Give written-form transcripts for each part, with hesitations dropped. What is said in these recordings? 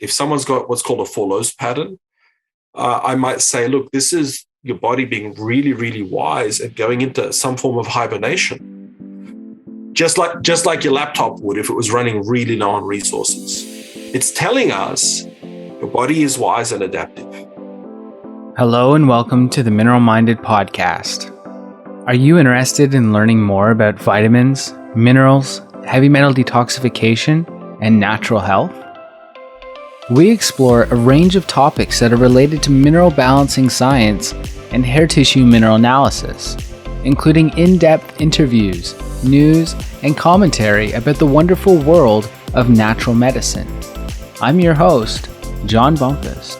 if someone's got what's called a Forlos pattern, I might say, look, this is your body being really, really wise and going into some form of hibernation. Just like your laptop would if it was running really low on resources. It's telling us your body is wise and adaptive. Hello and welcome to the Mineral Minded Podcast. Are you interested in learning more about vitamins, minerals, heavy metal detoxification, and natural health? We explore a range of topics that are related to mineral balancing science and hair tissue mineral analysis, including in-depth interviews, news, and commentary about the wonderful world of natural medicine. I'm your host, John Bumpus.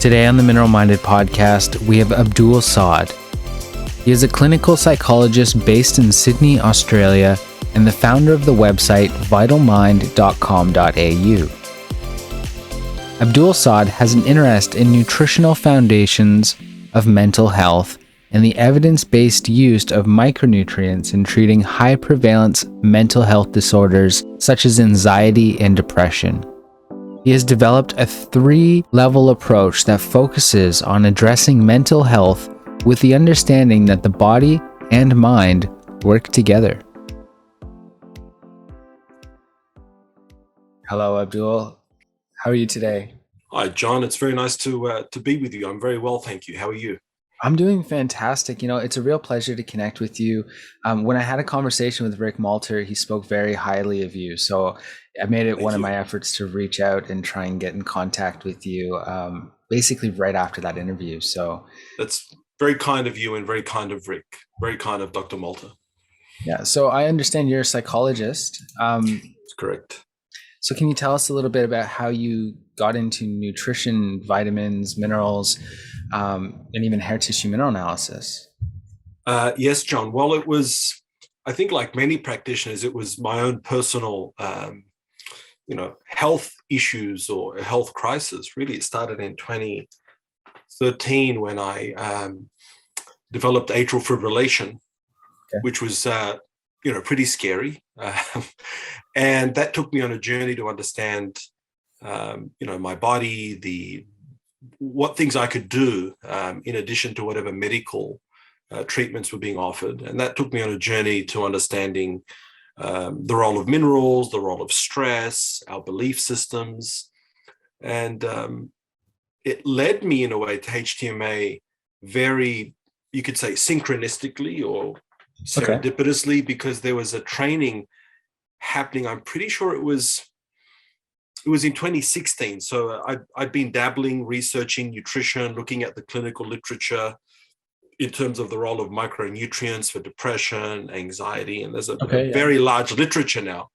Today on the Mineral Minded Podcast, we have Abdul Saad. He is a clinical psychologist based in Sydney, Australia, and the founder of the website vitalmind.com.au. Abdul Saad has an interest in nutritional foundations of mental health and the evidence-based use of micronutrients in treating high-prevalence mental health disorders such as anxiety and depression. He has developed a 3-level approach that focuses on addressing mental health with the understanding that the body and mind work together. Hello, Abdul. How are you today? Hi, John. It's very nice to be with you. I'm very well, thank you. How are you? I'm doing fantastic. You know, it's a real pleasure to connect with you. When I had a conversation with Rick Malter, he spoke very highly of you. So I made it one of my efforts to reach out and try and get in contact with you basically right after that interview. So that's very kind of you and very kind of Rick, very kind of Dr. Malter. Yeah. So I understand you're a psychologist. That's correct. So can you tell us a little bit about how you got into nutrition, vitamins, minerals, and even hair tissue mineral analysis? Yes, John. Well, it was, I think like many practitioners, it was my own personal, health issues or a health crisis. Really, it started in 2013 when I developed atrial fibrillation, which was, pretty scary. And that took me on a journey to understand, my body, what things I could do in addition to whatever medical treatments were being offered. And that took me on a journey to understanding the role of minerals, the role of stress, our belief systems. And it led me in a way to HTMA very, you could say, synchronistically or serendipitously, because there was a training happening. I'm pretty sure it was in 2016. So I'd been dabbling, researching nutrition, looking at the clinical literature in terms of the role of micronutrients for depression, anxiety, and there's a very large literature now.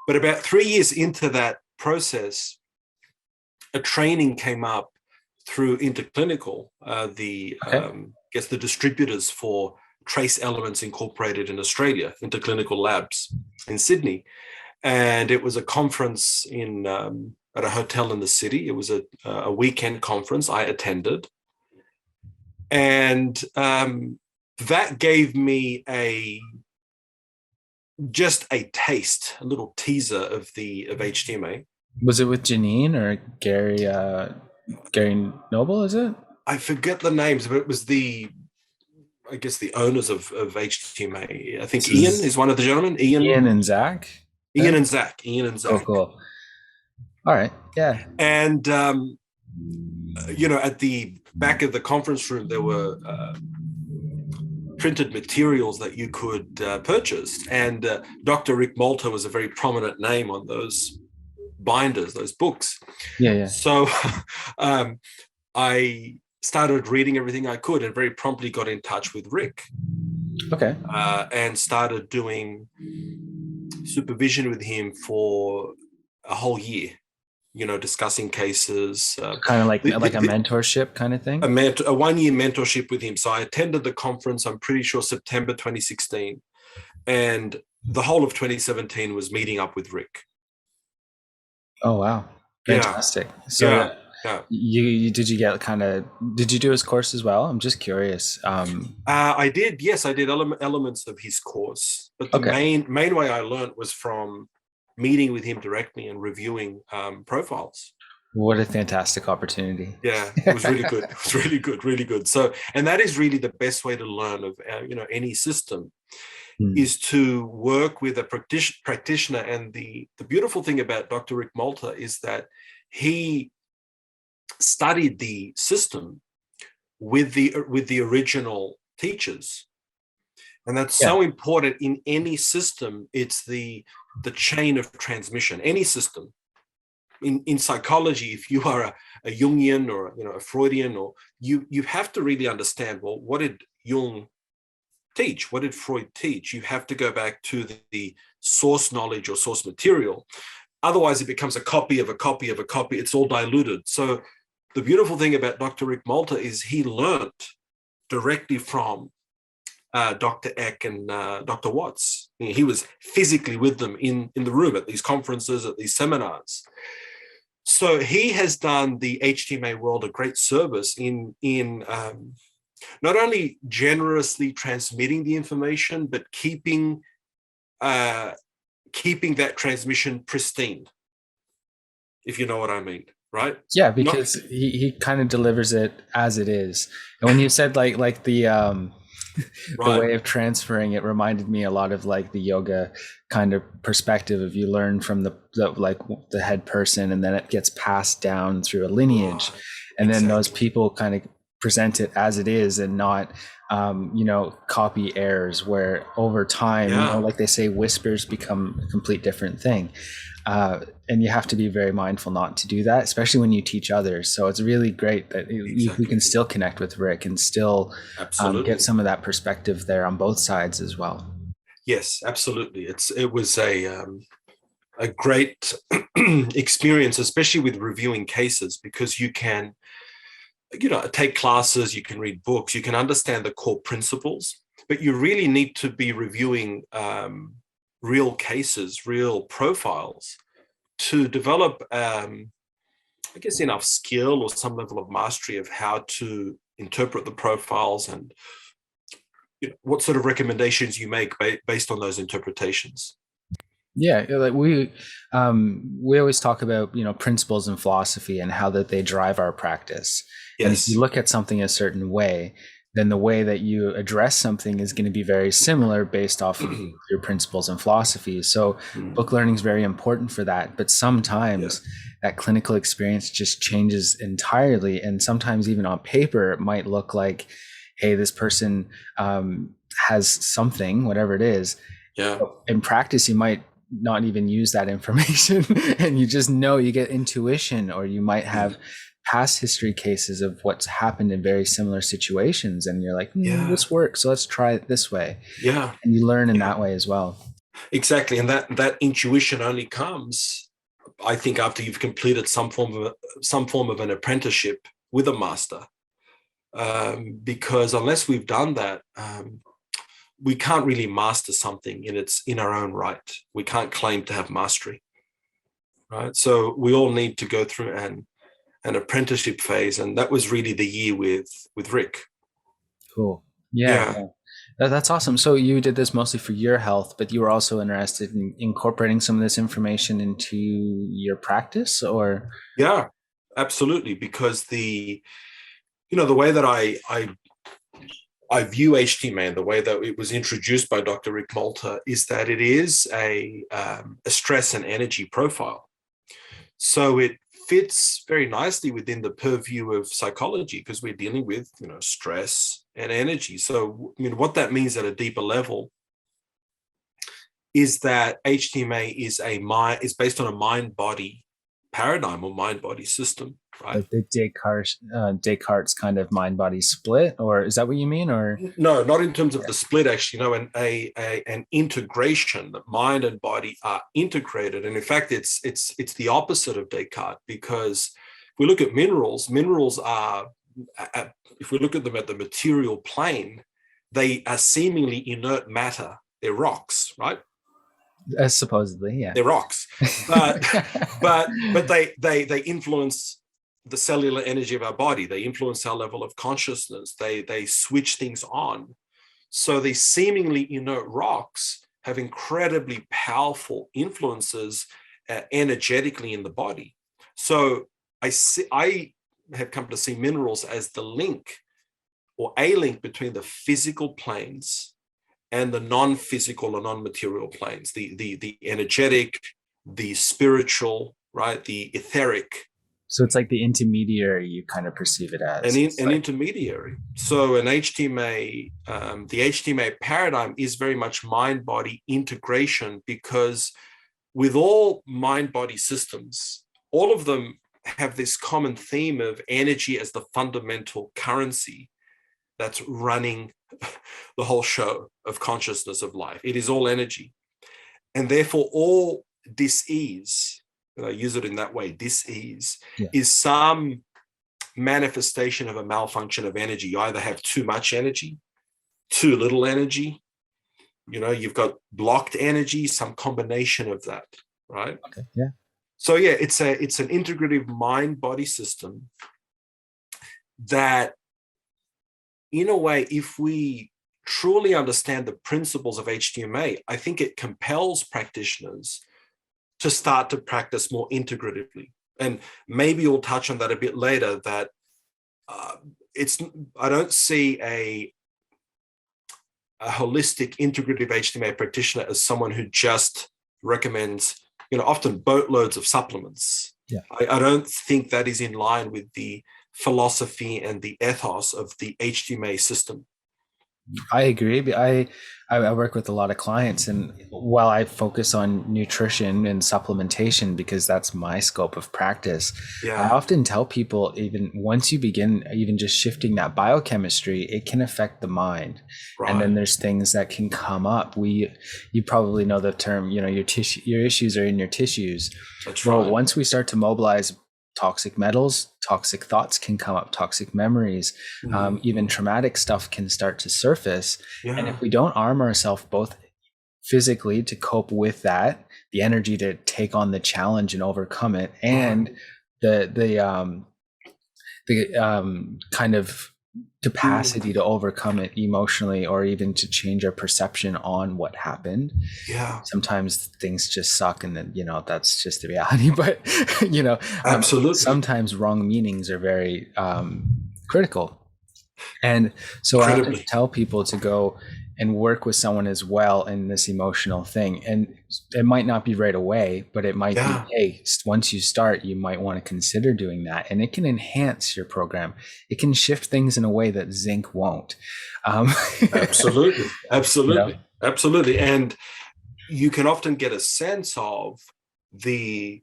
But about 3 years into that process, a training came up through Interclinical, the distributors for Trace Elements Incorporated in Australia, Interclinical Labs in Sydney. And it was a conference at a hotel in the city. It was a weekend conference I attended. And that gave me just a taste, a little teaser of HTMA. Was it with Janine or Gary Noble, is it? I forget the names, but it was the owners of HTMA. I think Ian is one of the gentlemen. Ian and Zach? Ian and Zach. Oh, cool. All right. Yeah. And, at the back of the conference room, there were printed materials that you could purchase. And Dr. Rick Malter was a very prominent name on those binders, those books. Yeah. So I started reading everything I could and very promptly got in touch with Rick. Okay. And started doing supervision with him for a whole year, discussing cases. Kind of like a mentorship kind of thing? A 1-year mentorship with him. So I attended the conference, I'm pretty sure September 2016. And the whole of 2017 was meeting up with Rick. Oh, wow. Fantastic. Yeah. So did you do his course as well? I'm just curious. I did. Yes, I did elements of his course. But the main way I learned was from meeting with him directly and reviewing profiles. What a fantastic opportunity. Yeah, it was really good. It was really good, really good. So, and that is really the best way to learn of, any system, is to work with a practitioner. And the beautiful thing about Dr. Rick Malta is that he studied the system with the original teachers. And that's so important in any system. It's the chain of transmission, any system. In psychology, if you are a Jungian or a Freudian, or you have to really understand, well, what did Jung teach? What did Freud teach? You have to go back to the source knowledge or source material. Otherwise, it becomes a copy of a copy of a copy. It's all diluted. So the beautiful thing about Dr. Rick Malta is he learned directly from Dr. Eck and Dr. Watts. He was physically with them in the room at these conferences, at these seminars. So he has done the HTMA world a great service in not only generously transmitting the information, but keeping that transmission pristine, if you know what I mean, right? Yeah, because he kind of delivers it as it is. And when you said like the the way of transferring, it reminded me a lot of like the yoga kind of perspective of you learn from the head person, and then it gets passed down through a lineage, and then those people kind of present it as it is, and not copy errors where over time, like they say, whispers become a complete different thing. And you have to be very mindful not to do that, especially when you teach others. So it's really great that we can still connect with Rick and still get some of that perspective there on both sides as well. Yes, absolutely. It was a great experience, especially with reviewing cases, because you can, take classes, you can read books, you can understand the core principles, but you really need to be reviewing real cases, real profiles, to develop, enough skill or some level of mastery of how to interpret the profiles and what sort of recommendations you make based on those interpretations. Yeah, like we always talk about principles in philosophy and how that they drive our practice. Yes. And if you look at something a certain way, then the way that you address something is going to be very similar based off of your principles and philosophy. So book learning is very important for that. But sometimes that clinical experience just changes entirely. And sometimes even on paper, it might look like, hey, this person has something, whatever it is. Yeah. In practice, you might not even use that information and you just know, you get intuition, or you might have past history cases of what's happened in very similar situations, and you're like, this works, so let's try it this way. Yeah. And you learn in that way as well. Exactly. And that intuition only comes, I think, after you've completed some form of an apprenticeship with a master. Because unless we've done that, we can't really master something in our own right. We can't claim to have mastery, right? So we all need to go through an apprenticeship phase, and that was really the year with Rick. Cool. Yeah. That's awesome. So you did this mostly for your health, but you were also interested in incorporating some of this information into your practice, or? Yeah, absolutely. Because the way that I view HTMA and the way that it was introduced by Dr. Rick Malta is that it is a stress and energy profile. So it fits very nicely within the purview of psychology, because we're dealing with stress and energy. So what that means at a deeper level is that HTMA is based on a mind-body paradigm or mind-body system, right? Like the Descartes kind of mind-body split, or is that what you mean? Or no, not in terms of the split, actually. An integration, that mind and body are integrated. And in fact, it's the opposite of Descartes, because if we look at minerals are, if we look at them at the material plane, they are seemingly inert matter. They're rocks, right? Supposedly, yeah. They're rocks, but they influence the cellular energy of our body. They influence our level of consciousness. They switch things on. So these seemingly inert rocks have incredibly powerful influences energetically in the body. So I have come to see minerals as the link, or a link, between the physical planes and the non-physical or non-material planes, the energetic, the spiritual, right, the etheric. So it's like the intermediary, you kind of perceive it as. An intermediary. So an HTMA, the HTMA paradigm is very much mind-body integration, because with all mind-body systems, all of them have this common theme of energy as the fundamental currency that's running the whole show of consciousness of life. It is all energy. And therefore, all dis-ease, and I use it in that way, dis-ease, is some manifestation of a malfunction of energy. You either have too much energy, too little energy, you've got blocked energy, some combination of that, right? Okay, yeah. So yeah, it's an integrative mind-body system that, in a way, if we truly understand the principles of HTMA, I think it compels practitioners to start to practice more integratively. And maybe we'll touch on that a bit later, that I don't see a holistic integrative HTMA practitioner as someone who just recommends, often boatloads of supplements. Yeah. I don't think that is in line with the philosophy and the ethos of the HTMA system. I agree. I work with a lot of clients, and while I focus on nutrition and supplementation because that's my scope of practice, I often tell people, even once you begin even just shifting that biochemistry, it can affect the mind. Right. And then there's things that can come up. You probably know the term, your issues are in your tissues. That's right. Well, once we start to mobilize toxic metals, toxic thoughts can come up, toxic memories, even traumatic stuff can start to surface. Yeah. And if we don't arm ourselves both physically to cope with that, the energy to take on the challenge and overcome it, and the kind of capacity to overcome it emotionally, or even to change our perception on what happened. Yeah. Sometimes things just suck, and then, that's just the reality. But, absolutely. Sometimes wrong meanings are very critical. And so I have to tell people to go and work with someone as well in this emotional thing. And it might not be right away, but it might be, hey, once you start, you might want to consider doing that. And it can enhance your program. It can shift things in a way that zinc won't. Absolutely. Absolutely. And you can often get a sense of the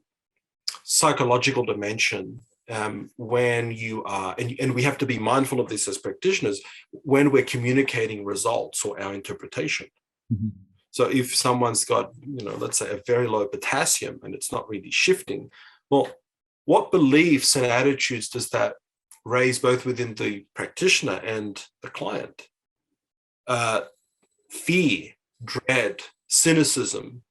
psychological dimension when you are, and we have to be mindful of this as practitioners, when we're communicating results or our interpretation. Mm-hmm. So if someone's got, let's say a very low potassium and it's not really shifting, well, what beliefs and attitudes does that raise both within the practitioner and the client? Fear, dread, cynicism,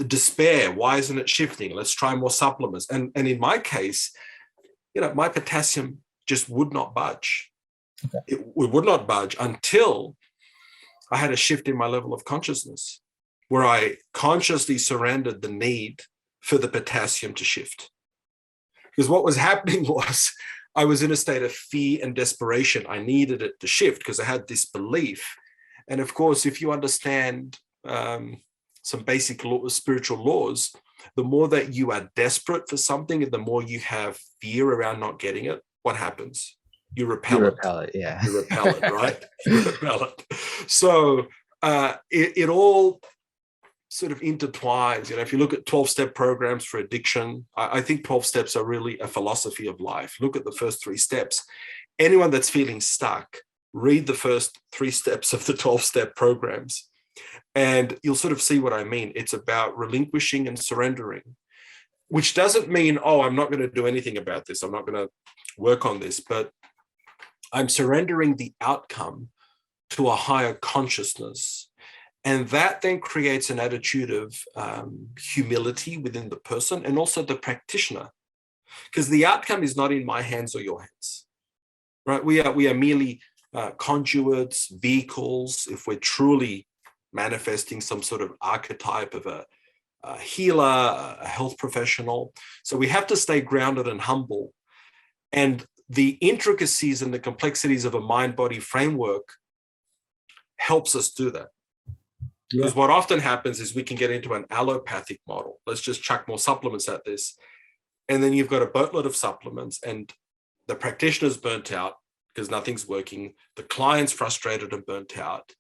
despair. Why isn't it shifting? Let's try more supplements. And in my case, my potassium just would not budge. Okay. It would not budge until I had a shift in my level of consciousness, where I consciously surrendered the need for the potassium to shift. Because what was happening was I was in a state of fear and desperation. I needed it to shift because I had this belief. And of course, if you understand some basic spiritual laws, the more that you are desperate for something and the more you have fear around not getting it, what happens? You repel it. Yeah. You repel it, right? You repel it. So it all sort of intertwines. If you look at 12-step programs for addiction, I think 12 steps are really a philosophy of life. Look at the first 3 steps. Anyone that's feeling stuck, read the first 3 steps of the 12-step programs. And you'll sort of see what I mean. It's about relinquishing and surrendering, which doesn't mean, I'm not going to do anything about this. I'm not going to work on this, but I'm surrendering the outcome to a higher consciousness. And that then creates an attitude of humility within the person and also the practitioner, because the outcome is not in my hands or your hands, right? We are merely conduits, vehicles, if we're truly manifesting some sort of archetype of a healer, a health professional. So we have to stay grounded and humble. And the intricacies and the complexities of a mind-body framework helps us do that. Because what often happens is we can get into an allopathic model. Let's just chuck more supplements at this. And then you've got a boatload of supplements and the practitioner's burnt out because nothing's working. The client's frustrated and burnt out.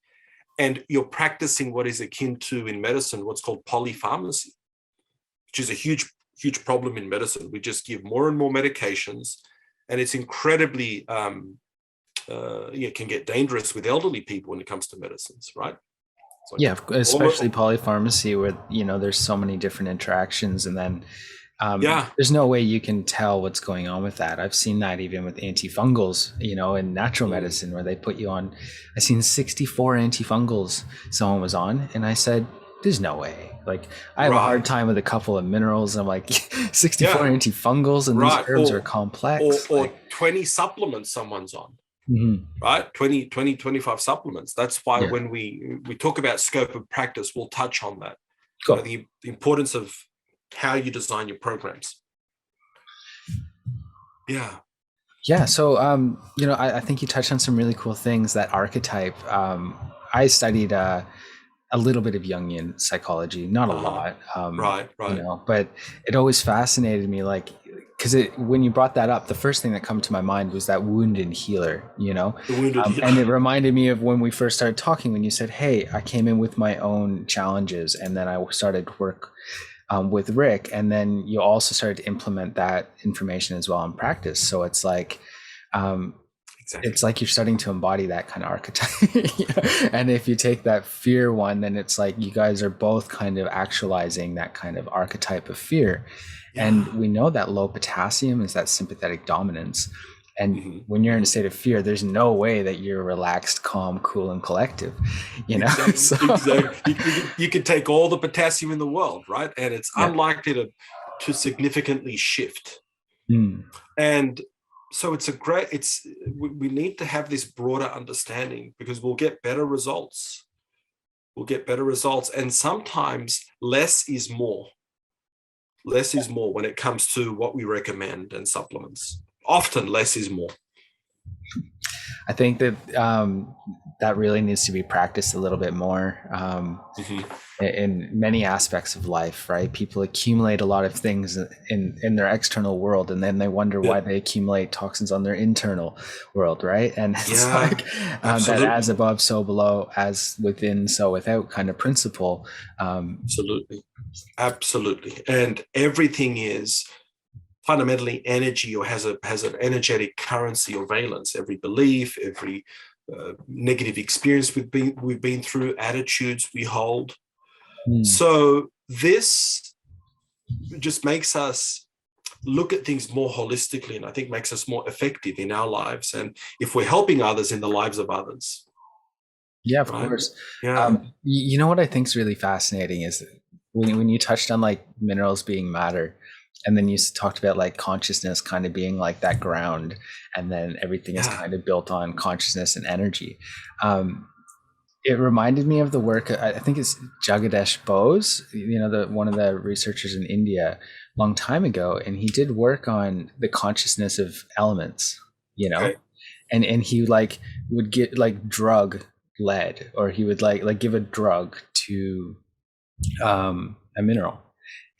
And you're practicing what is akin to, in medicine, what's called polypharmacy, which is a huge, huge problem in medicine. We just give more and more medications, and it's incredibly, it can get dangerous with elderly people when it comes to medicines, right? Like, yeah, especially polypharmacy, where there's so many different interactions, and then there's no way you can tell what's going on with that. I've seen that even with antifungals, in natural medicine, where they put you on. I've seen 64 antifungals someone was on, and I said, "There's no way." Like, I have a hard time with a couple of minerals. I'm like, 64 antifungals, and these herbs are complex. Or 20 supplements someone's on. Right? 25 supplements. That's why when we talk about scope of practice, we'll touch on that. Cool. The importance of how you design your programs. Yeah. So, I think you touched on some really cool things. That archetype. I studied a little bit of Jungian psychology, not a lot. Right. But it always fascinated me, because when you brought that up, the first thing that come to my mind was that wounded healer, The wounded healer. And it reminded me of when we first started talking, when you said, "Hey, I came in with my own challenges, and then I started work with Rick, and then you also started to implement that information as well in practice." So it's like, it's like you're starting to embody that kind of archetype. And if you take that fear one, then it's like you guys are both kind of actualizing that kind of archetype of fear. And we know that low potassium is that sympathetic dominance. And when you're in a state of fear, there's no way that you're relaxed, calm, cool, and collective, Exactly. You can take all the potassium in the world, right? And it's unlikely to significantly shift. And so we need to have this broader understanding, because we'll get better results. And sometimes less is more. Less is more when it comes to what we recommend and supplements. Often less is more. I think that that really needs to be practiced a little bit more in many aspects of life, right? People accumulate a lot of things in their external world, and then they wonder why they accumulate toxins on their internal world, right? And it's like that as above, so below, as within, so without kind of principle. Absolutely. And everything is fundamentally energy, or has an energetic currency or valence. Every belief, every negative experience we've been through, attitudes we hold. So this just makes us look at things more holistically, and I think makes us more effective in our lives, and if we're helping others, in the lives of others. Yeah, of course. You know what I think is really fascinating is when you touched on like minerals being matter, and then you talked about like consciousness kind of being like that ground, and then everything is kind of built on consciousness and energy. It reminded me of the work, I think it's Jagadish Bose, one of the researchers in India, a long time ago, and he did work on the consciousness of elements, and he would get drug lead, or he would like give a drug to a mineral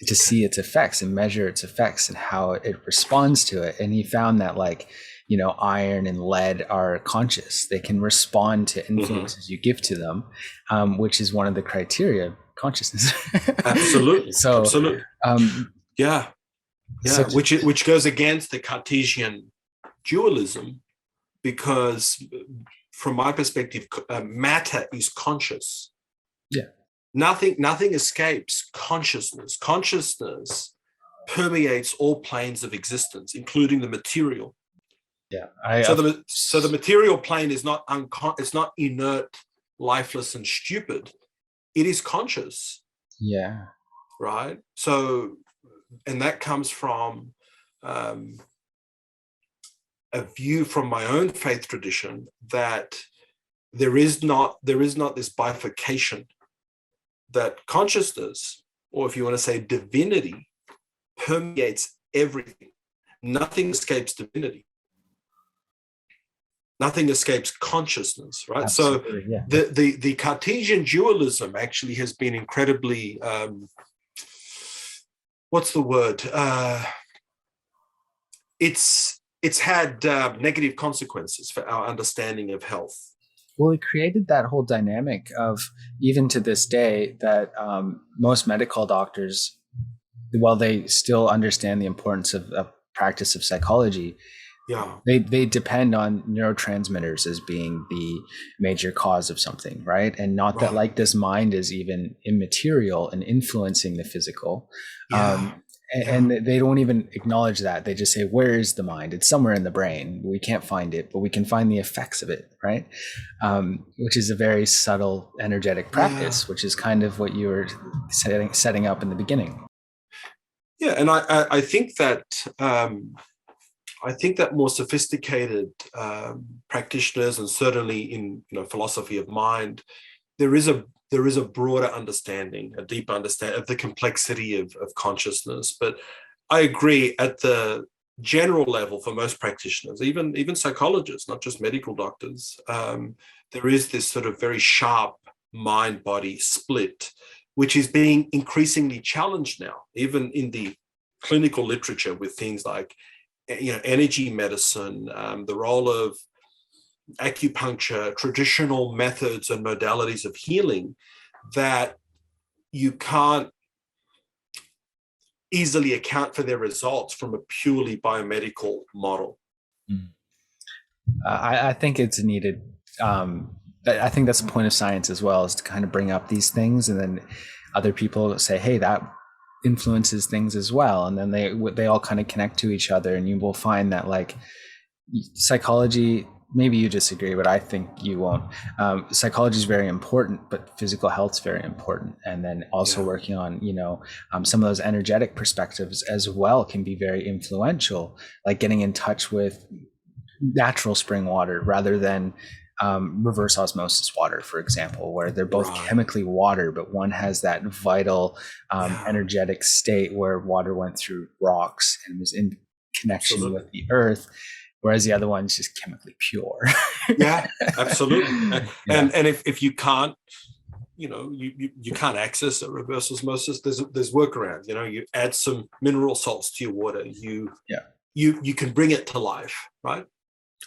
to see its effects and measure its effects and how it responds to it. And he found that iron and lead are conscious. They can respond to influences you give to them, which is one of the criteria of consciousness. Absolutely. Absolutely. Which goes against the Cartesian dualism, because from my perspective, matter is conscious. Nothing escapes consciousness. Consciousness permeates all planes of existence, including the material. So the material plane is not it's not inert, lifeless, and stupid. It is conscious. Right. So, and that comes from a view from my own faith tradition that there is not this bifurcation that consciousness, or if you want to say divinity, permeates everything. Nothing escapes divinity. Nothing escapes consciousness, right? Absolutely, So yeah. the Cartesian dualism actually has been incredibly, what's the word? It's had negative consequences for our understanding of health. Well, it created that whole dynamic of, even to this day, that most medical doctors, while they still understand the importance of practice of psychology, Yeah. they depend on neurotransmitters as being the major cause of something, right? And not that, like, this mind is even immaterial and influencing the physical. And they don't even acknowledge that. They just say, where is the mind? It's somewhere in the brain. We can't find it, but we can find the effects of it, right? Which is a very subtle energetic practice, which is kind of what you were setting up in the beginning. Yeah, and I think that more sophisticated practitioners, and certainly in philosophy of mind, there is a broader understanding, a deep understanding of the complexity of consciousness. But I agree, at the general level, for most practitioners, even psychologists, not just medical doctors, there is this sort of very sharp mind-body split, which is being increasingly challenged now, even in the clinical literature, with things like energy medicine, the role of acupuncture, traditional methods and modalities of healing that you can't easily account for their results from a purely biomedical model. I think it's needed. I think that's the point of science as well, is to kind of bring up these things, and then other people say, hey, that influences things as well. And then they all kind of connect to each other, and you will find that, like, psychology, maybe you disagree, but I think you won't. Psychology is very important, but physical health is very important. And then also working on, some of those energetic perspectives as well can be very influential, like getting in touch with natural spring water rather than reverse osmosis water, for example, where they're both chemically water, but one has that vital energetic state where water went through rocks and was in connection with the earth, whereas the other one's just chemically pure. Yeah, absolutely. And if you can't, you can't access a reverse osmosis, there's workarounds. You add some mineral salts to your water, you can bring it to life, right?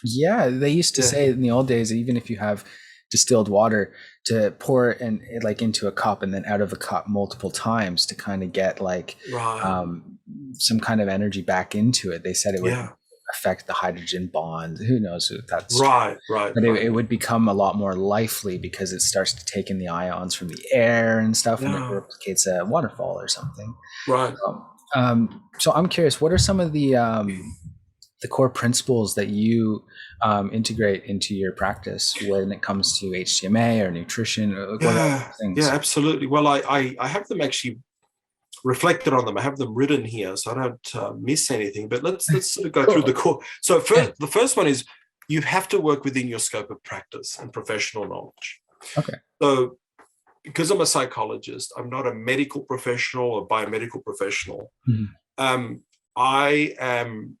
Yeah, they used to say in the old days, even if you have distilled water, to pour it into a cup and then out of a cup multiple times to kind of get some kind of energy back into it. They said it would affect the hydrogen bond. Who knows if that's right. But it would become a lot more lively because it starts to take in the ions from the air and stuff, and it replicates a waterfall or something. Right. So I'm curious, what are some of the core principles that you integrate into your practice when it comes to HTMA or nutrition? Or things? Yeah, absolutely. Well, I have them actually reflected on them. I have them written here, so I don't miss anything. But let's sort of go through the core. So the first one is, you have to work within your scope of practice and professional knowledge. Okay. So because I'm a psychologist, I'm not a medical professional or biomedical professional. Mm-hmm. I am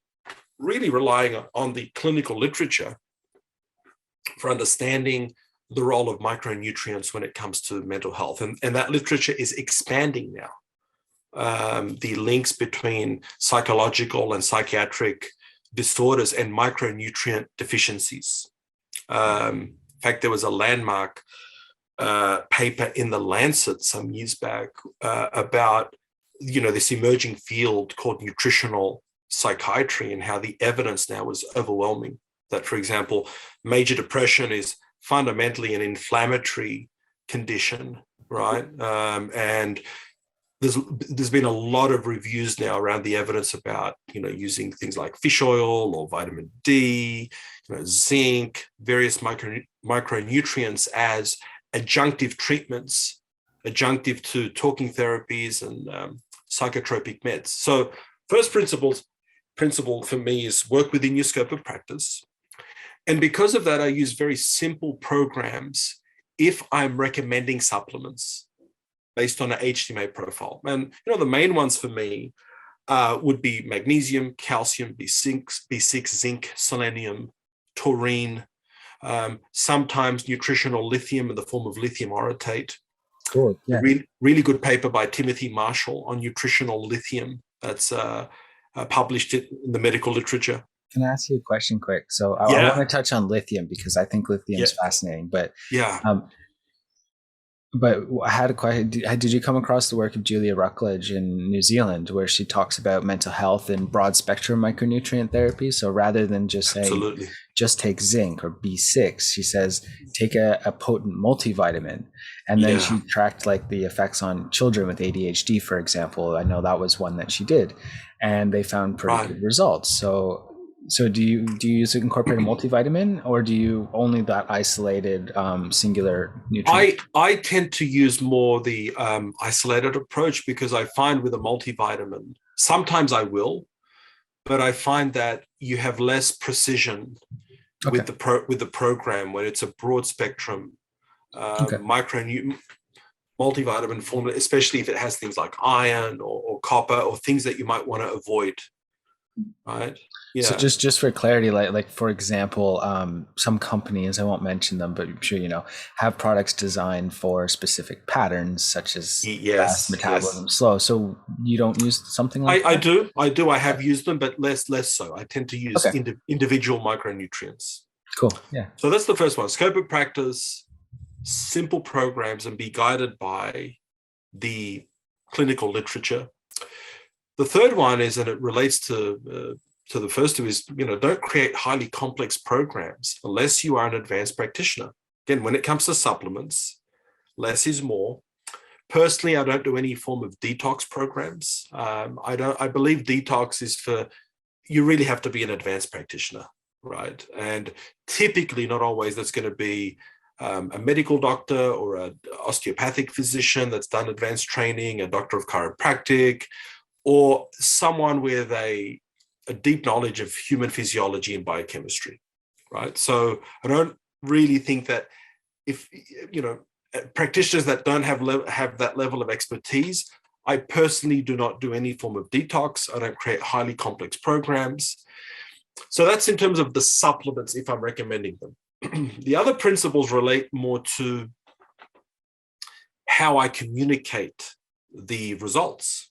really relying on the clinical literature for understanding the role of micronutrients when it comes to mental health. And that literature is expanding now. The links between psychological and psychiatric disorders and micronutrient deficiencies. In fact, there was a landmark paper in the Lancet some years back about this emerging field called nutritional psychiatry, and how the evidence now was overwhelming that, for example, major depression is fundamentally an inflammatory condition, right? And there's been a lot of reviews now around the evidence about using things like fish oil or vitamin D, zinc, various micronutrients as adjunctive treatments, adjunctive to talking therapies and psychotropic meds. So first principle for me is work within your scope of practice. And because of that, I use very simple programs if I'm recommending supplements. based on an HTMA profile. And the main ones for me would be magnesium, calcium, B6, zinc, selenium, taurine, sometimes nutritional lithium in the form of lithium orotate. Cool. Yeah. Really good paper by Timothy Marshall on nutritional lithium that's published in the medical literature. Can I ask you a question quick? So I want to touch on lithium because I think lithium is fascinating. But but I had a question. Did you come across the work of Julia Ruckledge in New Zealand, where she talks about mental health and broad spectrum micronutrient therapy? So rather than just saying, just take zinc or B6, she says, take a potent multivitamin. And then she tracked like the effects on children with ADHD, for example. I know that was one that she did, and they found pretty good results. So do you incorporate a multivitamin, or do you only that isolated singular nutrient? I tend to use more the isolated approach, because I find with a multivitamin, sometimes I will, but I find that you have less precision with the program when it's a broad spectrum micronutrient multivitamin formula, especially if it has things like iron or copper or things that you might want to avoid. Right. Yeah. So just for clarity, like for example, some companies, I won't mention them, but I'm sure have products designed for specific patterns, such as fast metabolism, slow. So you don't use something like that? I do. I have used them, but less so. I tend to use individual micronutrients. Cool. Yeah. So that's the first one. Scope of practice, simple programs, and be guided by the clinical literature. The third one is, and it relates to the first two, is, don't create highly complex programs unless you are an advanced practitioner. Again, when it comes to supplements, less is more. Personally, I don't do any form of detox programs. I believe detox is you really have to be an advanced practitioner, right? And typically, not always, that's going to be a medical doctor or an osteopathic physician that's done advanced training, a doctor of chiropractic, or someone with a deep knowledge of human physiology and biochemistry, right? So I don't really think that if, practitioners that don't have that level of expertise, I personally do not do any form of detox. I don't create highly complex programs. So that's in terms of the supplements, if I'm recommending them. The other principles relate more to how I communicate the results.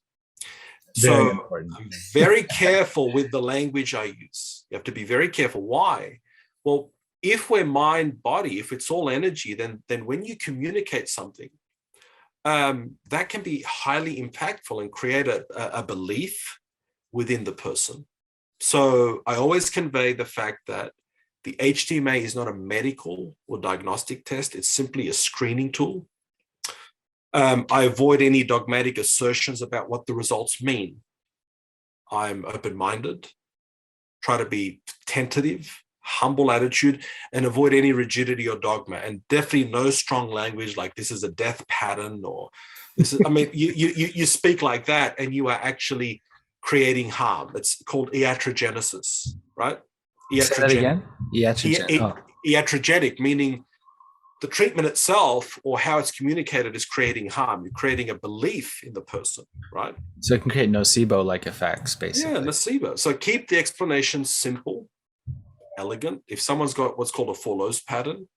Very important. I'm very careful with the language I use. You have to be very careful. Why? Well, if we're mind body, if it's all energy, then when you communicate something, that can be highly impactful and create a belief within the person. So I always convey the fact that the HTMA is not a medical or diagnostic test. It's simply a screening tool. I avoid any dogmatic assertions about what the results mean. I'm open-minded, try to be tentative, humble attitude, and avoid any rigidity or dogma. And definitely no strong language like this is a death pattern or this is, you speak like that and you are actually creating harm. It's called iatrogenesis, right? Say that again? Iatrogenic, meaning the treatment itself or how it's communicated is creating harm. You're creating a belief in the person, right? So it can create nocebo-like effects, basically. Yeah, nocebo. So keep the explanation simple, elegant. If someone's got what's called a Fallot's pattern,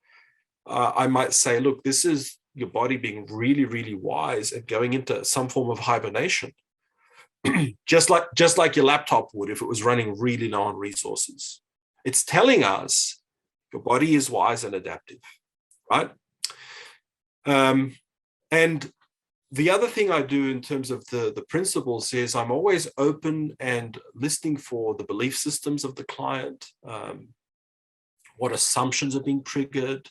I might say, look, this is your body being really, really wise and going into some form of hibernation, just like your laptop would if it was running really low on resources. It's telling us your body is wise and adaptive. Right. And the other thing I do in terms of the principles is I'm always open and listening for the belief systems of the client, what assumptions are being triggered,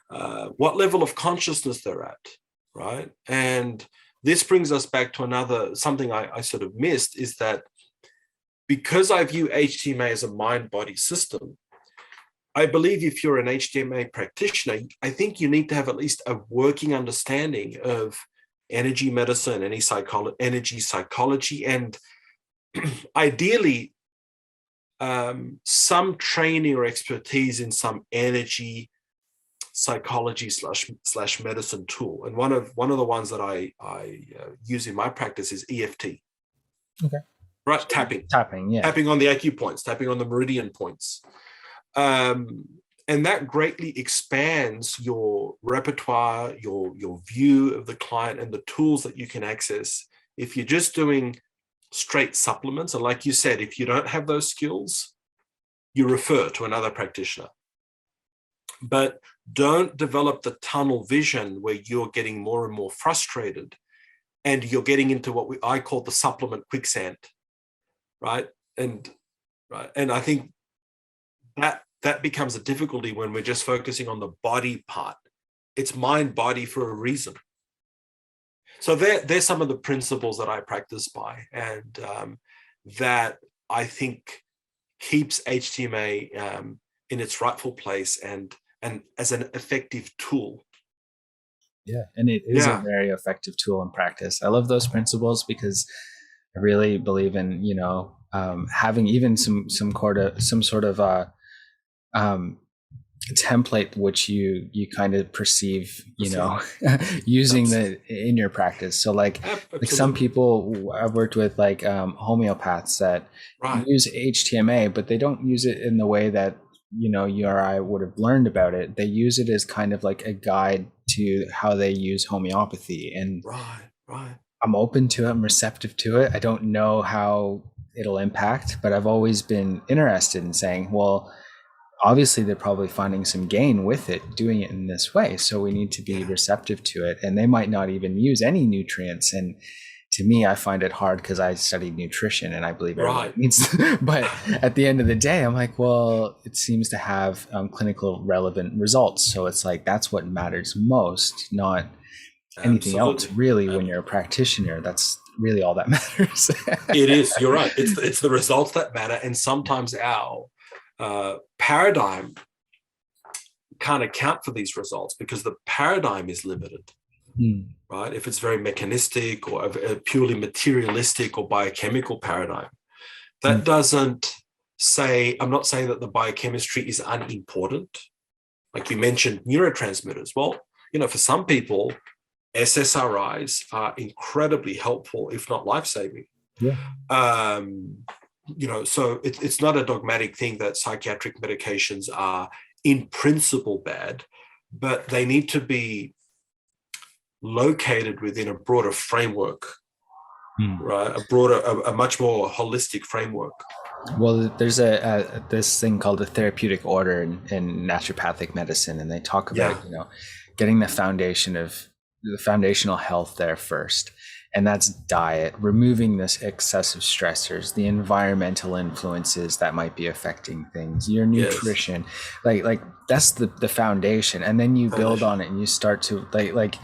what level of consciousness they're at. Right. And this brings us back to something I sort of missed, is that because I view HTMA as a mind-body system, I believe if you're an HTMA practitioner, I think you need to have at least a working understanding of energy medicine, energy psychology, and ideally some training or expertise in some energy psychology slash medicine tool. And one of the ones that I use in my practice is EFT. Okay. Right, tapping, yeah, tapping on the acupoints, tapping on the meridian points, and that greatly expands your repertoire, your view of the client, and the tools that you can access. If you're just doing straight supplements, and like you said, if you don't have those skills, you refer to another practitioner. But don't develop the tunnel vision where you're getting more and more frustrated, and you're getting into what I call the supplement quicksand. Right. And I think that becomes a difficulty when we're just focusing on the body part. It's mind body for a reason. So there's some of the principles that I practice by, and that I think keeps HTMA in its rightful place and as an effective tool. Yeah, and it is a very effective tool in practice. I love those principles because I really believe in, having even some sort of template which you kind of perceive, using in your practice. So like some people I've worked with, like homeopaths that use HTMA, but they don't use it in the way that you or I would have learned about it. They use it as kind of like a guide to how they use homeopathy, and right. I'm open to it. I'm receptive to it. I don't know how it'll impact, but I've always been interested in saying, well, obviously they're probably finding some gain with it, doing it in this way. So we need to be receptive to it. And they might not even use any nutrients. And to me, I find it hard because I studied nutrition and I believe everyone needs, but at the end of the day, I'm like, well, it seems to have clinical relevant results. So it's like, that's what matters most, not anything else, really. When you're a practitioner, that's really all that matters. It is. You're right. It's the results that matter, and sometimes our paradigm can't account for these results because the paradigm is limited. Right? If it's very mechanistic or a purely materialistic or biochemical paradigm, that doesn't say. I'm not saying that the biochemistry is unimportant. Like you mentioned, neurotransmitters. Well, for some people, SSRIs are incredibly helpful, if not life-saving. Yeah. So it's not a dogmatic thing that psychiatric medications are in principle bad, but they need to be located within a broader framework, right? A much more holistic framework. Well, there's this thing called the Therapeutic Order in naturopathic medicine, and they talk about getting the foundational health there first, and that's diet, removing this excessive stressors, the environmental influences that might be affecting things, your nutrition, like that's the foundation, and then you build on it and you start to like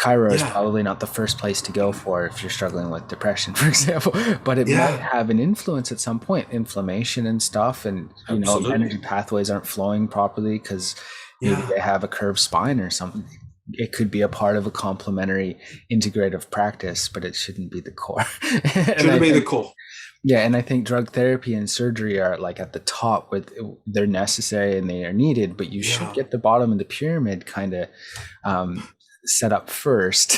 Chiro is probably not the first place to go for if you're struggling with depression, for example, but it might have an influence at some point, inflammation and stuff, and energy pathways aren't flowing properly because maybe they have a curved spine or something. It could be a part of a complementary integrative practice, but it shouldn't be the core. Shouldn't be the core. Yeah, and I think drug therapy and surgery are like at the top, where they're necessary and they are needed, but you should get the bottom of the pyramid kind of set up first.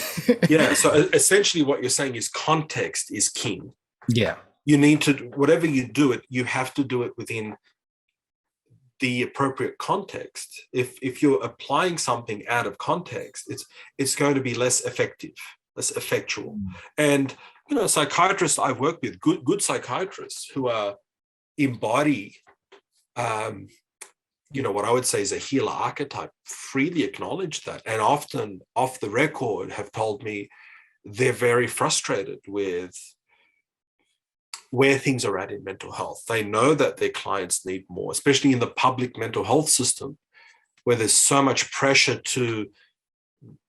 So essentially what you're saying is context is king. Yeah. You need to, whatever you do it, you have to do it within the appropriate context. If you're applying something out of context, it's going to be less effective, less effectual. And psychiatrists I've worked with, good psychiatrists who embody what I would say is a healer archetype, freely acknowledge that, and often off the record have told me they're very frustrated with where things are at in mental health. They know that their clients need more, especially in the public mental health system, where there's so much pressure to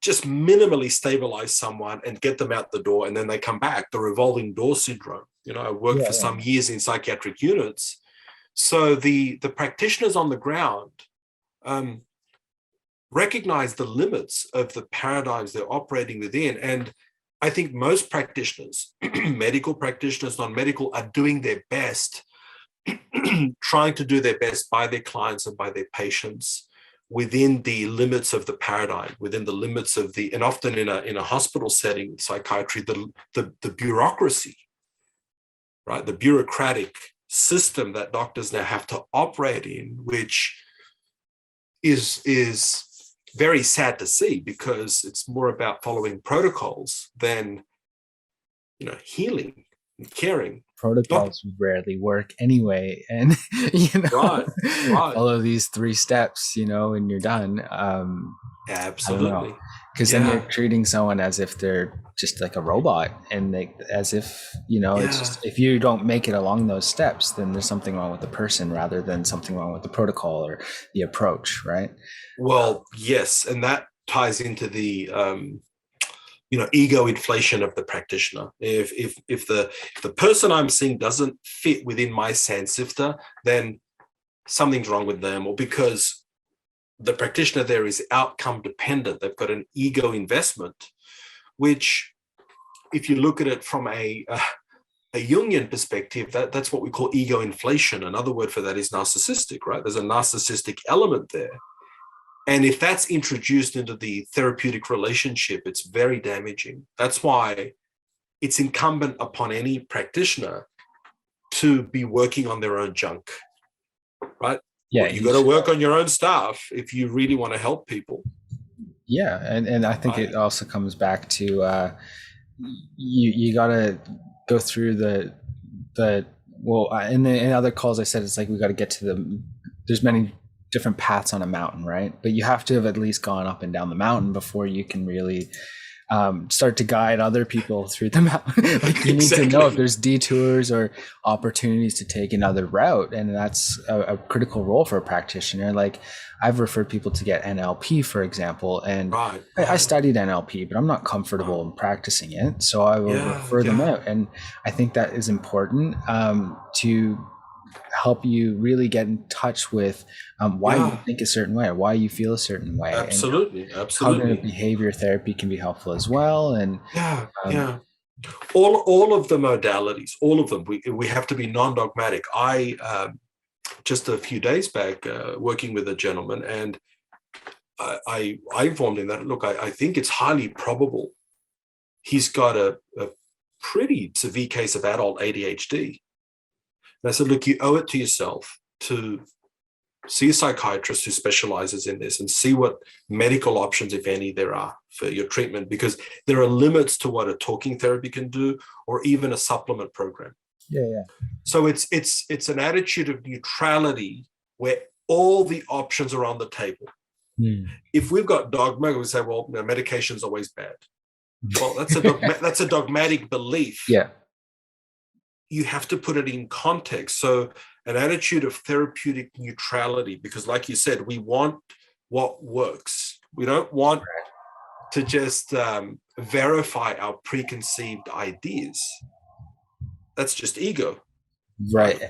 just minimally stabilize someone and get them out the door, and then they come back, the revolving door syndrome. I worked for some years in psychiatric units. So the practitioners on the ground recognize the limits of the paradigms they're operating within. And I think most practitioners, medical practitioners, non-medical, are doing their best, trying to do their best by their clients and by their patients, within the limits of the paradigm, within the limits of the, and often in a hospital setting, psychiatry, the bureaucracy, right? The bureaucratic system that doctors now have to operate in, which is very sad to see, because it's more about following protocols than, healing and caring. Protocols rarely work anyway, and right. follow these 3 steps, and you're done. Absolutely. Because then you're treating someone as if they're just like a robot, and as if it's just, if you don't make it along those steps, then there's something wrong with the person rather than something wrong with the protocol or the approach, right? Well, yes, and that ties into the ego inflation of the practitioner. If the person I'm seeing doesn't fit within my sand sifter, then something's wrong with them, or because the practitioner there is outcome dependent. They've got an ego investment, which, if you look at it from a Jungian perspective, that's what we call ego inflation. Another word for that is narcissistic, right? There's a narcissistic element there. And if that's introduced into the therapeutic relationship, it's very damaging. That's why it's incumbent upon any practitioner to be working on their own junk, right? Yeah, well, you got to work on your own stuff if you really want to help people. Yeah, and I think it also comes back to you got to go through in other calls I said it's like we got to get to there's many different paths on a mountain, right? But you have to have at least gone up and down the mountain before you can really start to guide other people through the mountain. Like you need to know if there's detours or opportunities to take another route, and that's a critical role for a practitioner. Like I've referred people to get NLP, for example, and I studied NLP, but I'm not comfortable in practicing it, so I will refer them out. And I think that is important to help you really get in touch with why you think a certain way or why you feel a certain way. Absolutely. Cognitive behavior therapy can be helpful as well. And all of the modalities, all of them, we have to be non-dogmatic. I just a few days back working with a gentleman, and I informed him that, look, I think it's highly probable he's got a pretty severe case of adult ADHD. And I said, look, you owe it to yourself to see a psychiatrist who specializes in this and see what medical options, if any, there are for your treatment, because there are limits to what a talking therapy can do, or even a supplement program. So it's an attitude of neutrality where all the options are on the table. If we've got dogma, we say, well, medication is always bad. Well, that's a dogmatic belief. You have to put it in context. So an attitude of therapeutic neutrality, because like you said, we want what works. We don't want to just verify our preconceived ideas. That's just ego. Right.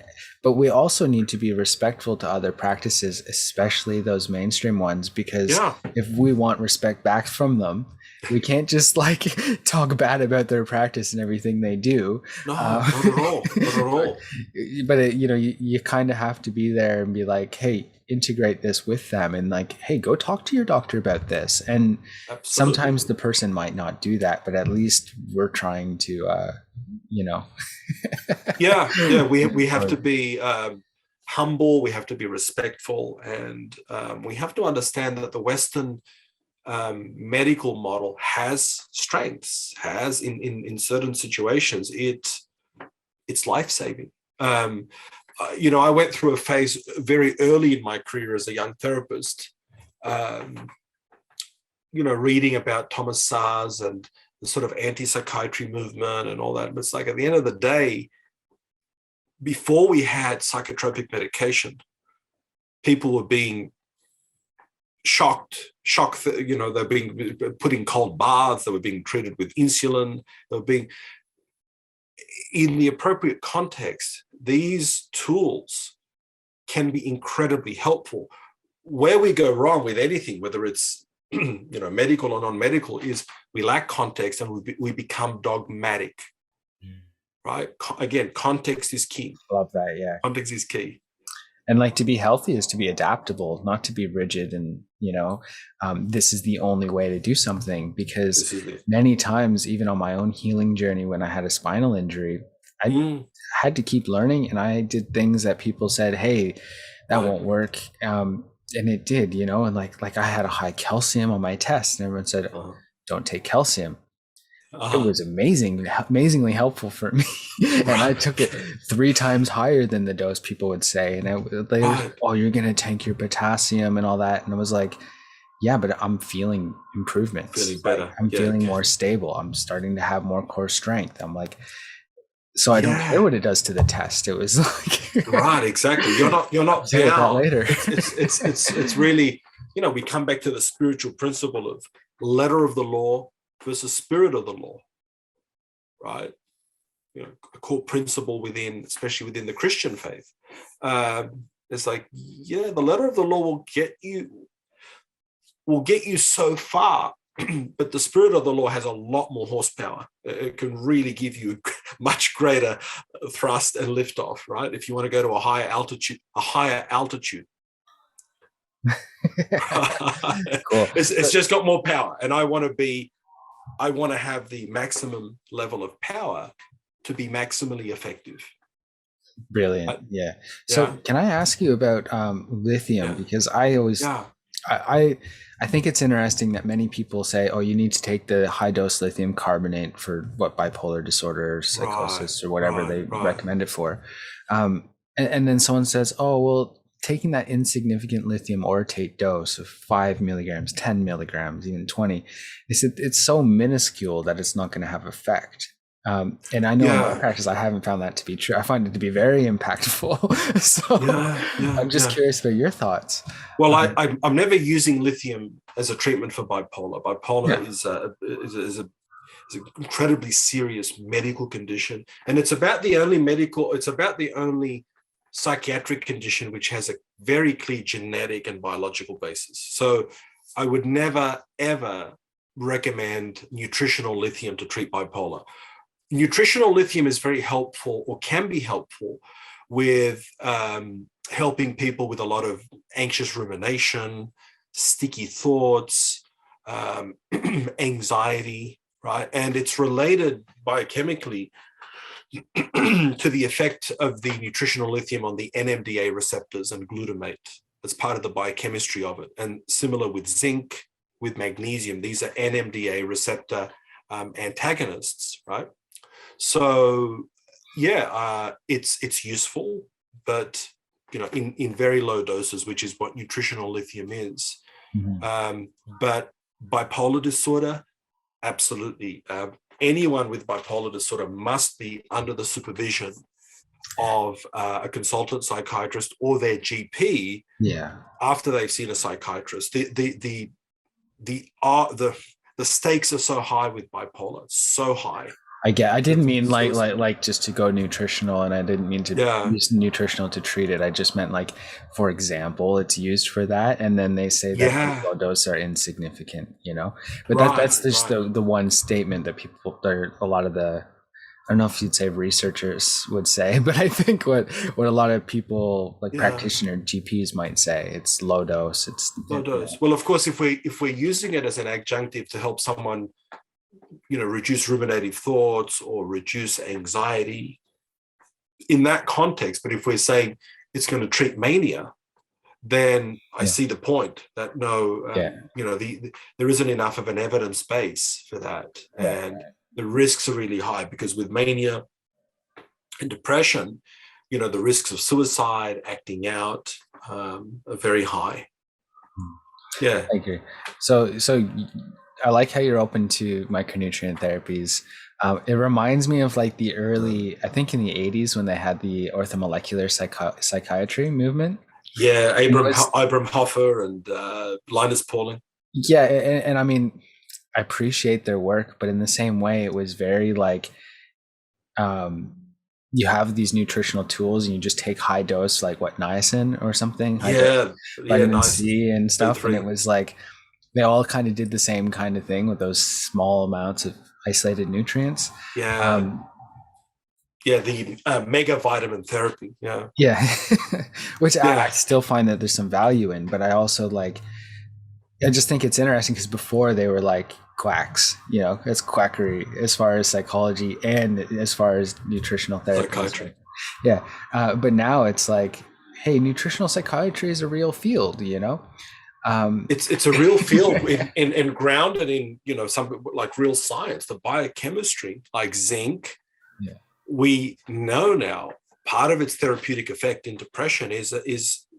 But we also need to be respectful to other practices, especially those mainstream ones, because if we want respect back from them, we can't just like talk bad about their practice and everything they do. No, not at all. Not at all. But you kind of have to be there and be like, hey, integrate this with them, and like, hey, go talk to your doctor about this. And sometimes the person might not do that, but at least we're trying to, we have to be humble. We have to be respectful, and we have to understand that the Western medical model has strengths, has in certain situations, it's life-saving. I went through a phase very early in my career as a young therapist, reading about Thomas Sars and the sort of anti-psychiatry movement and all that. But it's like, at the end of the day, before we had psychotropic medication, people were being shocked, they're being put in cold baths, they were being treated with insulin, they were being, in the appropriate context, these tools can be incredibly helpful. Where we go wrong with anything, whether it's medical or non-medical, is we lack context and we become dogmatic, right? Again, context is key. Love that, yeah. Context is key. And like, to be healthy is to be adaptable, not to be rigid and, this is the only way to do something. Because many times, even on my own healing journey, when I had a spinal injury, I had to keep learning, and I did things that people said, hey, that won't work. And it did, and like I had a high calcium on my test, and everyone said, don't take calcium. It was amazingly helpful for me. And I took it 3 times higher than the dose people would say. And they were, oh, you're going to tank your potassium and all that. And I was like, yeah, but I'm feeling improvements. Feeling better. I'm feeling more stable. I'm starting to have more core strength. I'm like, so I don't care what it does to the test. It was like, right, exactly. You're not bound. Later. it's really, we come back to the spiritual principle of letter of the law versus spirit of the law, right? A core principle especially within the Christian faith. It's like, the letter of the law will get you so far, but the spirit of the law has a lot more horsepower. It can really give you much greater thrust and lift off, right? If you want to go to a higher altitude. Cool. It's just got more power, and I want to have the maximum level of power to be maximally effective. Brilliant. So can I ask you about lithium? Because I always, I think it's interesting that many people say, oh, you need to take the high dose lithium carbonate for bipolar disorder or psychosis or whatever they recommend it for. And then someone says, oh, well, taking that insignificant lithium orotate dose of 5 milligrams, 10 milligrams, even 20, it's so minuscule that it's not going to have effect. And I know in my practice, I haven't found that to be true. I find it to be very impactful. So I'm just curious about your thoughts. Well, I'm never using lithium as a treatment for bipolar. Bipolar is an incredibly serious medical condition, and it's about the only psychiatric condition which has a very clear genetic and biological basis. So I would never, ever recommend nutritional lithium to treat bipolar. Nutritional lithium is very helpful, or can be helpful, with helping people with a lot of anxious rumination, sticky thoughts, anxiety, right? And it's related biochemically to the effect of the nutritional lithium on the NMDA receptors and glutamate. That's part of the biochemistry of it. And similar with zinc, with magnesium, these are NMDA receptor antagonists, right? So it's useful, but in very low doses, which is what nutritional lithium is. But bipolar disorder, absolutely. Anyone with bipolar disorder must be under the supervision of a consultant psychiatrist or their GP. After they've seen a psychiatrist. The stakes are so high with bipolar, so high. I didn't mean like just to go nutritional, and I didn't mean to use nutritional to treat it. I just meant, like, for example, it's used for that, and then they say that low doses are insignificant, But that's just the one statement that people, a lot of the, I don't know if you'd say researchers would say, but I think what a lot of people, like practitioner GPs, might say, it's low dose. It's low dose. Well, of course, if we're using it as an adjunctive to help someone, reduce ruminative thoughts or reduce anxiety in that context. But if we're saying it's going to treat mania, then I see the point that there isn't enough of an evidence base for that. And the risks are really high, because with mania and depression, the risks of suicide, acting out, are very high. Yeah. I agree. So I like how you're open to micronutrient therapies. It reminds me of like the early, I think in the 80s, when they had the orthomolecular psychiatry movement. Yeah, Abraham Hoffer and Linus Pauling. Yeah, and I mean, I appreciate their work, but in the same way, it was very like, you have these nutritional tools and you just take high dose, like niacin or something. Vitamin C and stuff. And it was like, they all kind of did the same kind of thing with those small amounts of isolated nutrients. Yeah, the mega vitamin therapy. Yeah. Yeah. Which I Yeah. still find that there's some value in, but I also I just think it's interesting because before they were like quacks, it's quackery as far as psychology and as far as nutritional therapy. Psychiatry. Yeah. But now it's like, hey, nutritional psychiatry is a real field, It's a real field and grounded in, some like real science, the biochemistry, like zinc. Yeah. We know now part of its therapeutic effect in depression is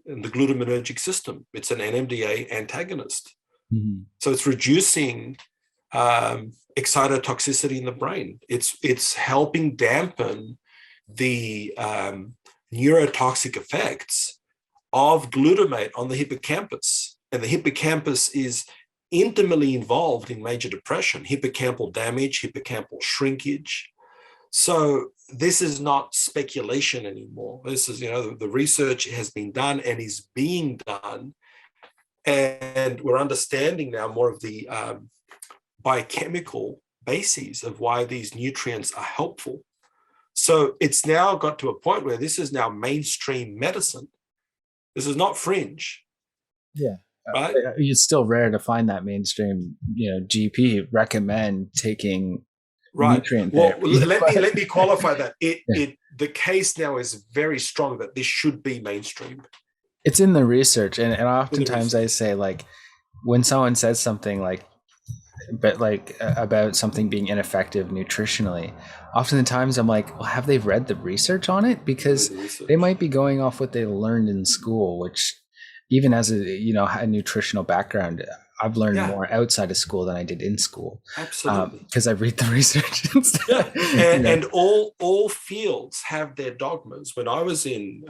in the glutamatergic system. It's an NMDA antagonist. Mm-hmm. So it's reducing excitotoxicity in the brain. It's helping dampen the neurotoxic effects of glutamate on the hippocampus. And the hippocampus is intimately involved in major depression, hippocampal damage, hippocampal shrinkage. So this is not speculation anymore. This is, the research has been done and is being done. And we're understanding now more of the biochemical bases of why these nutrients are helpful. So it's now got to a point where this is now mainstream medicine. This is not fringe. Yeah. Right? It's still rare to find that mainstream, GP recommend taking nutrient therapy. Well, let me qualify that. The case now is very strong that this should be mainstream. It's in the research, and oftentimes I say, like, when someone says something about something being ineffective nutritionally, oftentimes I'm like, well, have they read the research on it? Because they might be going off what they learned in school, which even as a nutritional background, I've learned more outside of school than I did in school. Absolutely. Because I read the research. And all fields have their dogmas. When I was in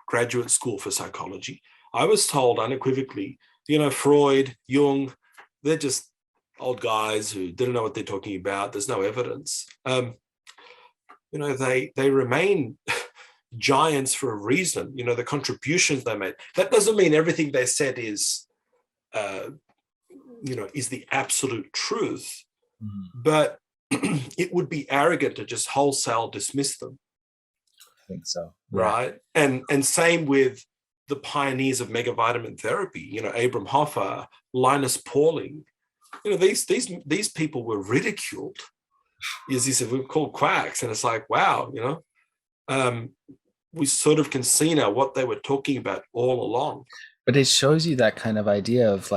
graduate school for psychology, I was told unequivocally, Freud, Jung, they're just old guys who didn't know what they're talking about. There's no evidence. They remain giants for a reason. The contributions they made. That doesn't mean everything they said is the absolute truth, but it would be arrogant to just wholesale dismiss them. I think so. Yeah. Right. And same with the pioneers of megavitamin therapy, Abram Hoffa, Linus Pauling. These people were ridiculed. As you said, we're called quacks. And it's like, wow, we sort of can see now what they were talking about all along. But it shows you that kind of idea of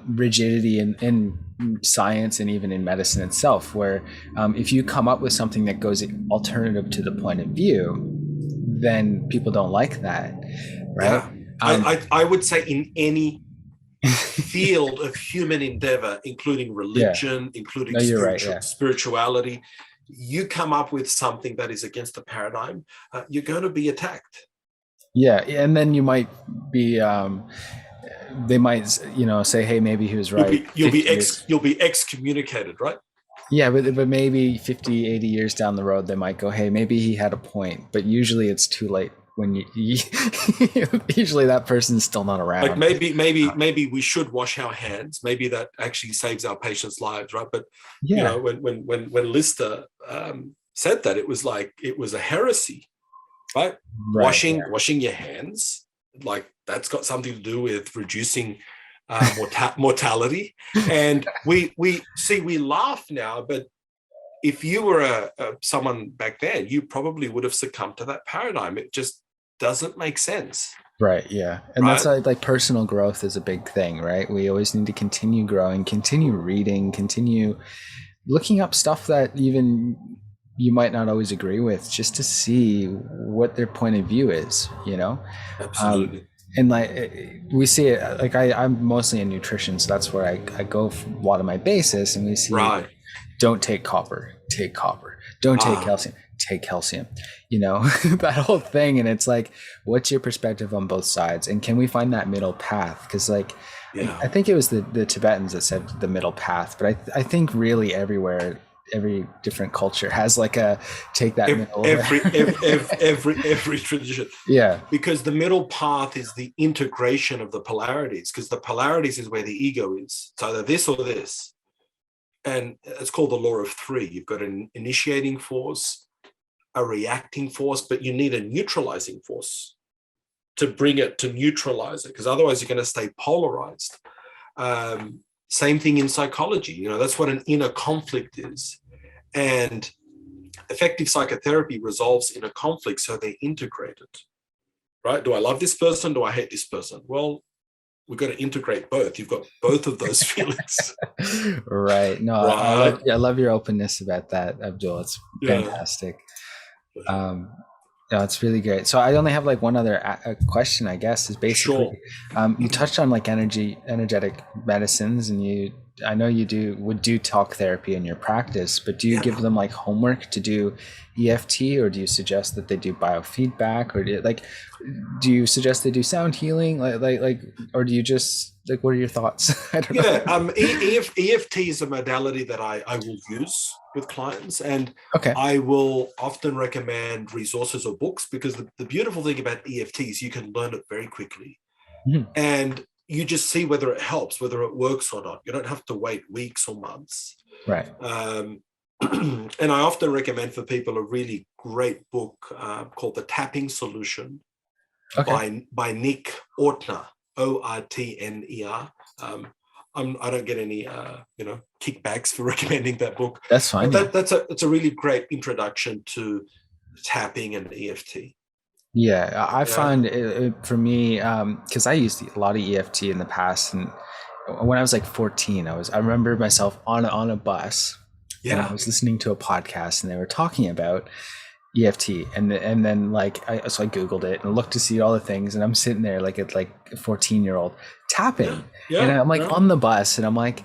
rigidity in science and even in medicine itself, where if you come up with something that goes alternative to the point of view, then people don't like that, right? Yeah. I would say in any field of human endeavor, including religion, including spirituality, you come up with something that is against the paradigm, you're going to be attacked. Yeah, and then you might be. They might, say, "Hey, maybe he was right." You'll be excommunicated, right? Yeah, but maybe 50, 80 years down the road, they might go, "Hey, maybe he had a point." But usually, it's too late when you usually that person's still not around. Like maybe we should wash our hands. Maybe that actually saves our patients' lives, right? But when Lister said that, it was a heresy. Right? Washing your hands, like that's got something to do with reducing mortality. And we laugh now, but if you were someone back then, you probably would have succumbed to that paradigm. It just doesn't make sense. Right. Yeah. And that's like personal growth is a big thing, right? We always need to continue growing, continue reading, continue looking up stuff that even you might not always agree with, just to see what their point of view is, Absolutely. And we see it, I'm mostly in nutrition, so that's where I go for a lot of my basis, and we see, don't take copper, take copper. Don't take calcium, take calcium. That whole thing, and it's like, what's your perspective on both sides, and can we find that middle path? Because I think it was the Tibetans that said the middle path, but I think really everywhere, every different culture has take that middle. Every tradition. Yeah. Because the middle path is the integration of the polarities, because the polarities is where the ego is. It's either this or this. And it's called the law of three. You've got an initiating force, a reacting force, but you need a neutralizing force to bring it, to neutralize it, because otherwise you're going to stay polarized. Same thing in psychology. That's what an inner conflict is. And effective psychotherapy resolves inner conflict, so they're integrated, right? Do I love this person? Do I hate this person? Well, we've got to integrate both. You've got both of those feelings. Right. No, right? I love your openness about that, Abdul. It's fantastic. No, it's really great. So I only have like one other question, I guess, is basically, you touched on like energetic medicines, and I know you would do talk therapy in your practice, but do you give them like homework to do EFT, or do you suggest that they do biofeedback, or do you suggest they do sound healing, or do you just what are your thoughts? I don't know. EFT is a modality that I will use with clients, and okay. I will often recommend resources or books, because the beautiful thing about EFT is you can learn it very quickly. Mm-hmm. And you just see whether it helps, whether it works or not. You don't have to wait weeks or months. Right. And I often recommend for people a really great book called The Tapping Solution by Nick Ortner, Ortner. I don't get any kickbacks for recommending that book. That's fine. That's a really great introduction to tapping and EFT. Yeah, I find it for me, because I used a lot of EFT in the past, and when I was like 14, I remember myself on a bus, and I was listening to a podcast, and they were talking about EFT, and then so I Googled it and looked to see all the things, and I'm sitting there like a 14-year-old tapping, and I'm like on the bus, and I'm like,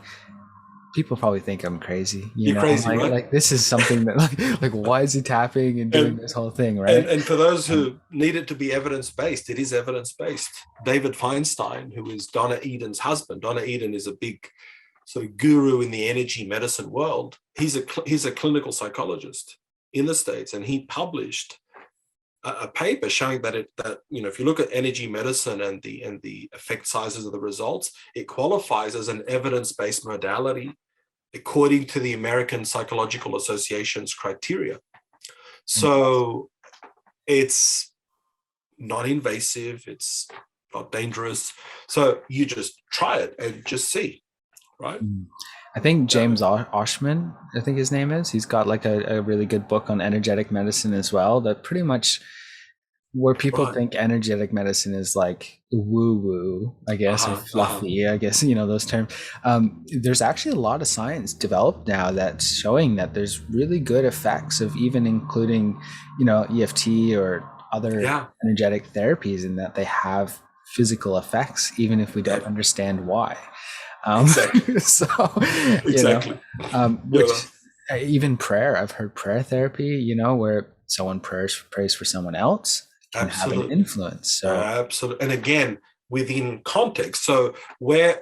people probably think I'm crazy. You're crazy, right? Like this is something that like why is he tapping and doing this whole thing, right? And for those who need it to be evidence-based, it is evidence-based. David Feinstein, who is Donna Eden's husband, Donna Eden is a big sort of guru in the energy medicine world. He's a clinical psychologist in the States, and he published a paper showing that if you look at energy medicine and the effect sizes of the results, it qualifies as an evidence-based modality according to the American Psychological Association's criteria. So it's not invasive, it's not dangerous. So you just try it and just see, right? I think James Oshman, I think his name is, he's got like a really good book on energetic medicine as well, that pretty much where people think energetic medicine is like woo-woo, I guess, or fluffy, I guess, those terms. There's actually a lot of science developed now that's showing that there's really good effects of even including, EFT or other energetic therapies, and that they have physical effects, even if we don't understand why. Exactly. Exactly. Even prayer, I've heard prayer therapy, where someone prays for someone else, can have an influence. So absolutely. And again, within context. So where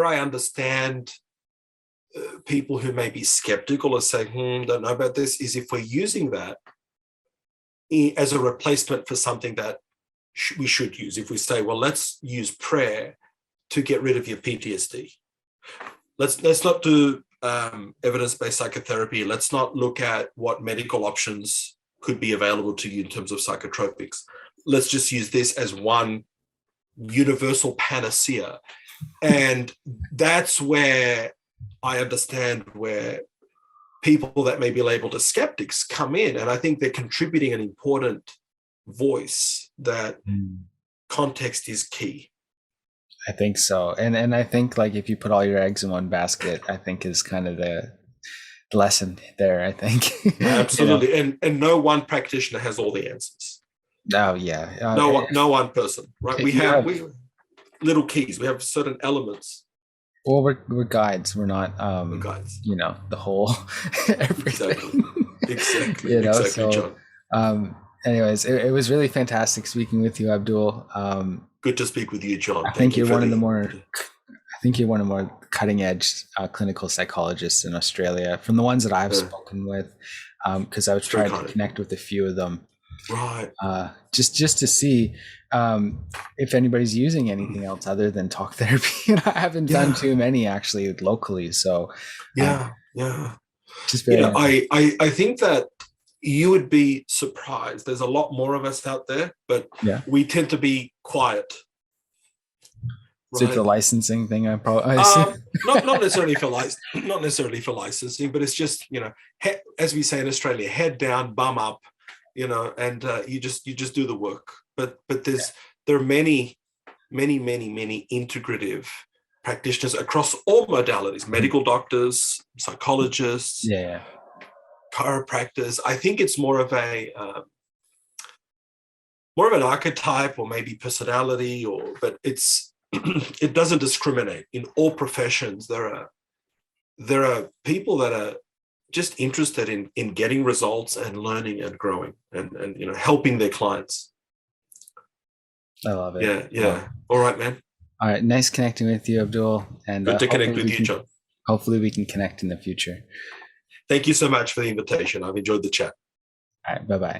I understand people who may be skeptical or saying, don't know about this, is if we're using that as a replacement for something that we should use. If we say, well, let's use prayer to get rid of your PTSD. Let's not do evidence-based psychotherapy. Let's not look at what medical options could be available to you in terms of psychotropics. Let's just use this as one universal panacea. And that's where I understand where people that may be labeled as skeptics come in. And I think they're contributing an important voice that context is key. I think so. And I think like if you put all your eggs in one basket, I think is kind of the lesson there, I think. Absolutely. And no one practitioner has all the answers. Oh yeah. No one person, right? We have little keys. We have certain elements. Well, we're guides. We're not we're guides. The whole everything. Exactly. John. Anyways, it was really fantastic speaking with you, Abdul. Good to speak with you, John. I think you're one of the more cutting edge clinical psychologists in Australia, from the ones that I've spoken with, because I was trying to connect with a few of them. Right. Just to see if anybody's using anything else other than talk therapy. And I haven't done too many actually locally. So yeah. Just very I think that you would be surprised. There's a lot more of us out there, but we tend to be quiet. Is it the licensing thing? Not necessarily for licensing, but it's just, as we say in Australia, head down, bum up, and you just do the work. But there are many integrative practitioners across all modalities: medical doctors, psychologists, chiropractors. I think it's more of an archetype, or maybe personality, but it doesn't discriminate. In all professions, there are people that are just interested in getting results and learning and growing and helping their clients. I love it. Yeah. All right, man. All right, nice connecting with you, Abdul. And good to connect with you, John. Hopefully we can connect in the future. Thank you so much for the invitation. I've enjoyed the chat. All right, bye-bye.